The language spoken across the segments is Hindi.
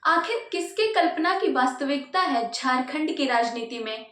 आखिर किसकी कल्पना की वास्तविकता है झारखंड की राजनीति में?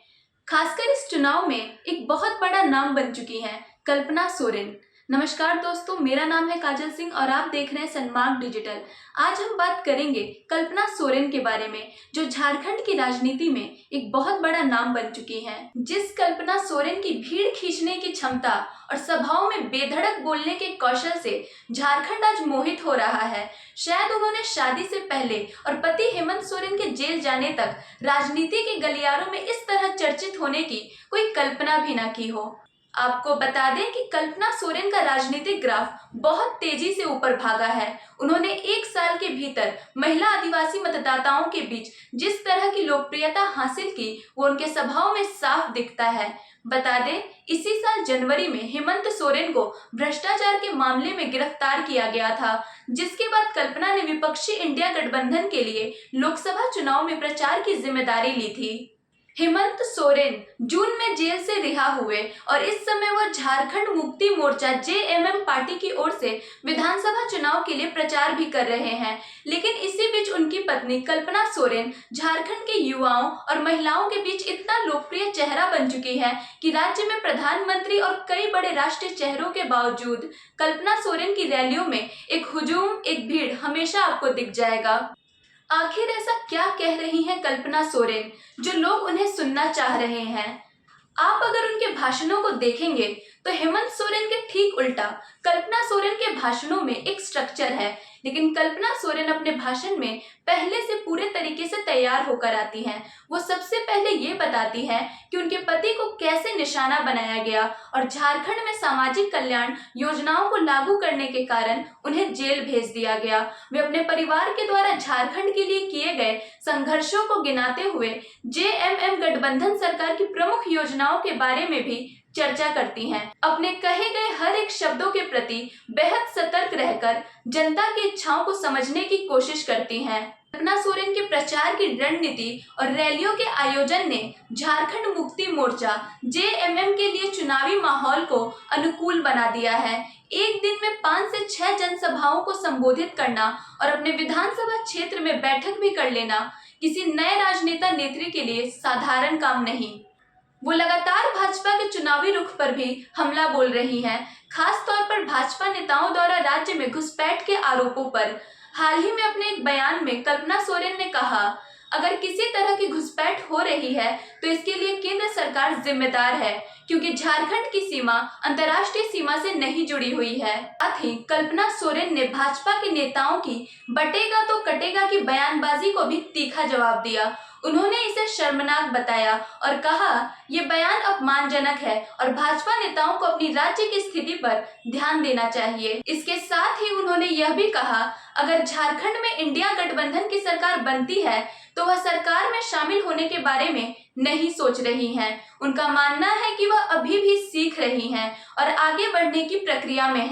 खासकर इस चुनाव में एक बहुत बड़ा नाम बन चुकी हैं कल्पना सोरेन। नमस्कार दोस्तों, मेरा नाम है काजल सिंह और आप देख रहे हैं सनमार्क डिजिटल। आज हम बात करेंगे कल्पना सोरेन के बारे में, जो झारखंड की राजनीति में एक बहुत बड़ा नाम बन चुकी हैं। जिस कल्पना सोरेन की भीड़ खींचने की क्षमता और सभाओं में बेधड़क बोलने के कौशल से झारखंड आज मोहित हो रहा है, शायद उन्होंने शादी से पहले और पति हेमंत सोरेन के जेल जाने तक राजनीति के गलियारों में इस तरह चर्चित होने की कोई कल्पना भी न की हो। आपको बता दें कि कल्पना सोरेन का राजनीतिक ग्राफ बहुत तेजी से ऊपर भागा है। उन्होंने एक साल के भीतर महिला आदिवासी मतदाताओं के बीच जिस तरह की लोकप्रियता हासिल की, वो उनके सभाओं में साफ दिखता है। बता दें, इसी साल जनवरी में हेमंत सोरेन को भ्रष्टाचार के मामले में गिरफ्तार किया गया था, जिसके बाद कल्पना ने विपक्षी इंडिया गठबंधन के लिए लोकसभा चुनाव में प्रचार की जिम्मेदारी ली थी। हेमंत सोरेन जून में जेल से रिहा हुए और इस समय वह झारखंड मुक्ति मोर्चा जेएमएम पार्टी की ओर से विधानसभा चुनाव के लिए प्रचार भी कर रहे हैं। लेकिन इसी बीच उनकी पत्नी कल्पना सोरेन झारखंड के युवाओं और महिलाओं के बीच इतना लोकप्रिय चेहरा बन चुकी है कि राज्य में प्रधानमंत्री और कई बड़े राष्ट्रीय चेहरों के बावजूद कल्पना सोरेन की रैलियों में एक हुजूम, एक भीड़ हमेशा आपको दिख जाएगा। आखिर ऐसा क्या कह रही हैं कल्पना सोरेन जो लोग उन्हें सुनना चाह रहे हैं? आप अगर उनके भाषणों को देखेंगे तो हेमंत सोरेन के ठीक उल्टा कल्पना सोरेन के भाषणों में एक स्ट्रक्चर है, लेकिन कल्पना सोरेन अपने भाषण में पहले से पूरे तरीके से तैयार होकर आती हैं। वो सबसे पहले ये बताती हैं कि उनके पति को कैसे निशाना बनाया गया और झारखंड में सामाजिक कल्याण योजनाओं को लागू करने के कारण उन्हें जेल भेज दिया गया। वे अपने परिवार के द्वारा झारखंड के लिए किए गए संघर्षों को गिनाते हुए जेएमएम गठबंधन सरकार की प्रमुख योजनाओं के बारे में भी चर्चा करती हैं। अपने कहे गए हर एक शब्दों के प्रति बेहद सतर्क रहकर जनता की इच्छाओं को समझने की कोशिश करती हैं। कल्पना सोरेन के प्रचार की रणनीति और रैलियों के आयोजन ने झारखंड मुक्ति मोर्चा जेएमएम के लिए चुनावी माहौल को अनुकूल बना दिया है। एक दिन में 5 से 6 जनसभाओं को संबोधित करना और अपने विधानसभा क्षेत्र में बैठक भी कर लेना किसी नए राजनेता नेत्री के लिए साधारण काम नहीं। वो लगातार भाजपा के चुनावी रुख पर भी हमला बोल रही हैं, खास तौर पर भाजपा नेताओं द्वारा राज्य में घुसपैठ के आरोपों पर। हाल ही में अपने एक बयान में कल्पना सोरेन ने कहा, अगर किसी तरह की घुसपैठ हो रही है तो इसके लिए केंद्र सरकार जिम्मेदार है, क्योंकि झारखंड की सीमा अंतर्राष्ट्रीय सीमा से नहीं जुड़ी हुई है। साथ ही कल्पना सोरेन ने भाजपा के नेताओं की बटेगा तो कटेगा की बयानबाजी को भी तीखा जवाब दिया। उन्होंने इसे शर्मनाक बताया और कहा, ये बयान अपमानजनक है और भाजपा नेताओं को अपनी राज्य की स्थिति पर ध्यान देना चाहिए। इसके साथ ही उन्होंने यह भी कहा, अगर झारखंड में इंडिया गठबंधन की सरकार बनती है तो वह सरकार में शामिल होने के बारे में नहीं सोच रही हैं। उनका मानना है कि वह अभी भी सीख रही हैं और आगे बढ़ने की प्रक्रिया में है।